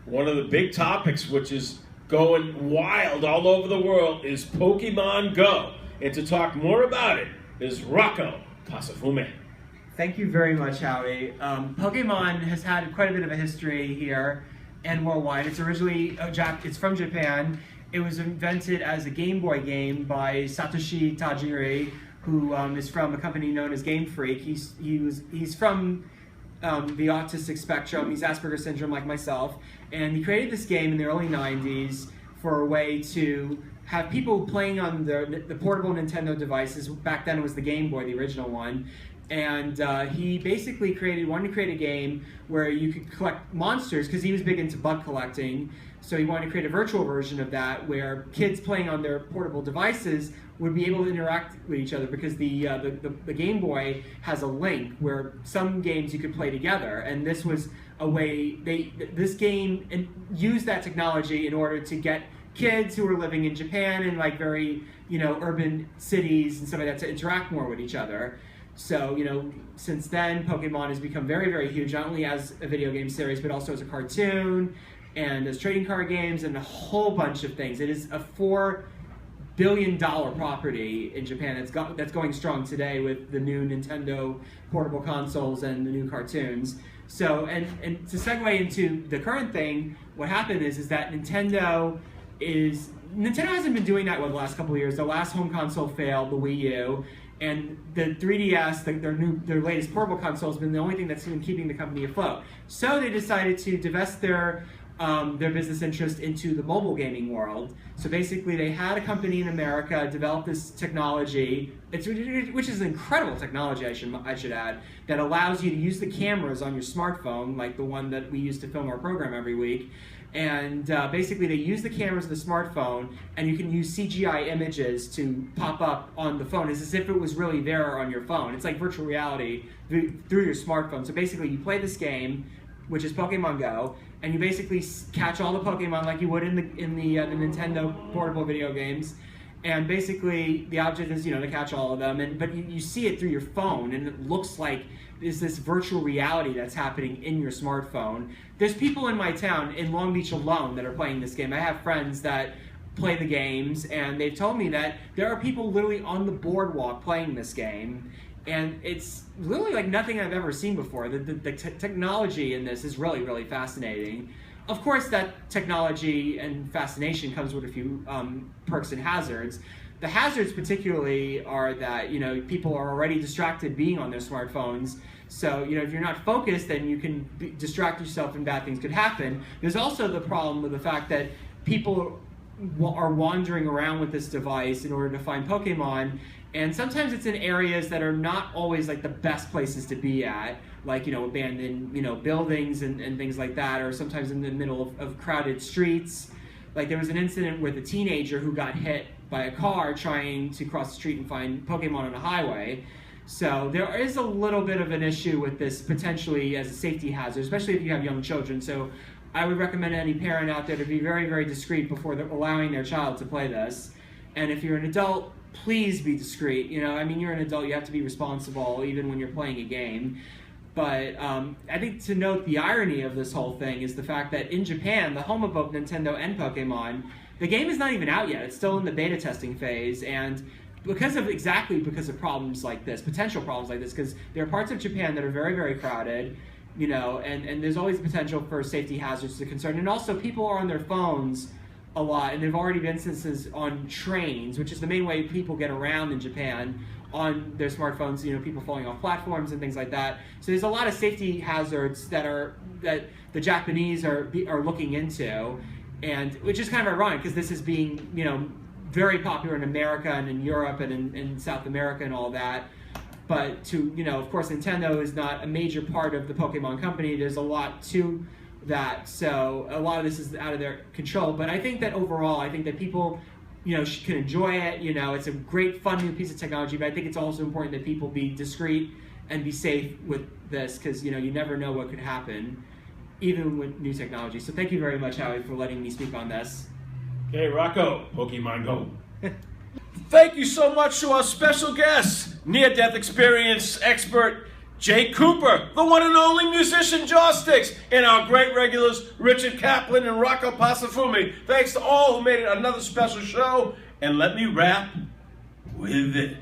one of the big topics, which is going wild all over the world, is Pokemon Go. And to talk more about it is Rocco Pasafume. Thank you very much, Howie. Pokemon has had quite a bit of a history here and worldwide. It's originally it's from Japan. It was invented as a Game Boy game by Satoshi Tajiri, who is from a company known as Game Freak. He's from the autistic spectrum. He's Asperger's syndrome like myself, and he created this game in the early 90s for a way to have people playing on the portable Nintendo devices. Back then it was the Game Boy, the original one. And he basically wanted to create a game where you could collect monsters, because he was big into bug collecting. So he wanted to create a virtual version of that where kids playing on their portable devices would be able to interact with each other, because the Game Boy has a link where some games you could play together. And this was a way, this game used that technology in order to get kids who were living in Japan in like very, urban cities and stuff like that to interact more with each other. So, since then, Pokemon has become very, very huge, not only as a video game series, but also as a cartoon, and as trading card games, and a whole bunch of things. It is a $4 billion property in Japan that's going strong today with the new Nintendo portable consoles and the new cartoons. So, and to segue into the current thing, what happened is that Nintendo hasn't been doing that well the last couple of years. The last home console failed, the Wii U. And the 3DS, their latest portable console, has been the only thing that's been keeping the company afloat. So they decided to divest their business interest into the mobile gaming world. So basically, they had a company in America develop this technology, which is an incredible technology, I should add, that allows you to use the cameras on your smartphone, like the one that we use to film our program every week. And basically, they use the cameras of the smartphone, and you can use CGI images to pop up on the phone as if it was really there on your phone. It's like virtual reality through your smartphone. So basically, you play this game, which is Pokemon Go, and you basically catch all the Pokemon like you would in the Nintendo portable video games. And basically, the object is, to catch all of them. But you see it through your phone, and it looks like there's this virtual reality that's happening in your smartphone. There's people in my town, in Long Beach alone, that are playing this game. I have friends that play the games, and they've told me that there are people literally on the boardwalk playing this game. And it's literally like nothing I've ever seen before. The technology in this is really, really fascinating. Of course, that technology and fascination comes with a few perks and hazards. The hazards particularly are that, people are already distracted being on their smartphones. So, if you're not focused, then you can distract yourself and bad things could happen. There's also the problem with the fact that people are wandering around with this device in order to find Pokemon. And sometimes it's in areas that are not always like the best places to be at, like, abandoned, buildings and things like that, or sometimes in the middle of crowded streets. Like there was an incident with a teenager who got hit by a car trying to cross the street and find Pokemon on a highway. So there is a little bit of an issue with this potentially as a safety hazard, especially if you have young children. So I would recommend any parent out there to be very, very discreet before allowing their child to play this. And if you're an adult, please be discreet. You're an adult, you have to be responsible even when you're playing a game. But I think to note the irony of this whole thing is the fact that in Japan, the home of both Nintendo and Pokemon, the game is not even out yet. It's still in the beta testing phase, and because of problems like this, potential problems like this, because there are parts of Japan that are very, very crowded, and there's always the potential for safety hazards to concern. And also, people are on their phones a lot, and there have already been instances on trains, which is the main way people get around in Japan, on their smartphones, people falling off platforms and things like that. So there's a lot of safety hazards that the Japanese are looking into, and which is kind of ironic because this is being, very popular in America and in Europe and in South America and all that. But of course, Nintendo is not a major part of the Pokemon company. There's a lot to that, so a lot of this is out of their control. But I think that overall, people can enjoy it. It's a great, fun new piece of technology, but I think it's also important that people be discreet and be safe with this, because you never know what could happen, even with new technology. So thank you very much, Howie, for letting me speak on this. Okay, Rocco, Pokemon Go. Thank you so much to our special guest, near-death experience expert, Jay Cooper, the one and only musician Jawsticks, and our great regulars Richard Kaplan and Rocco Pasafumi. Thanks to all who made it another special show. And let me wrap with this.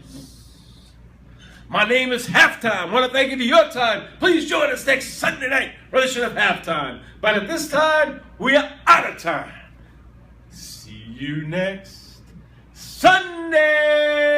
My name is Halftime. I want to thank you for your time. Please join us next Sunday night for the show of Halftime. But at this time, we are out of time. See you next Sunday.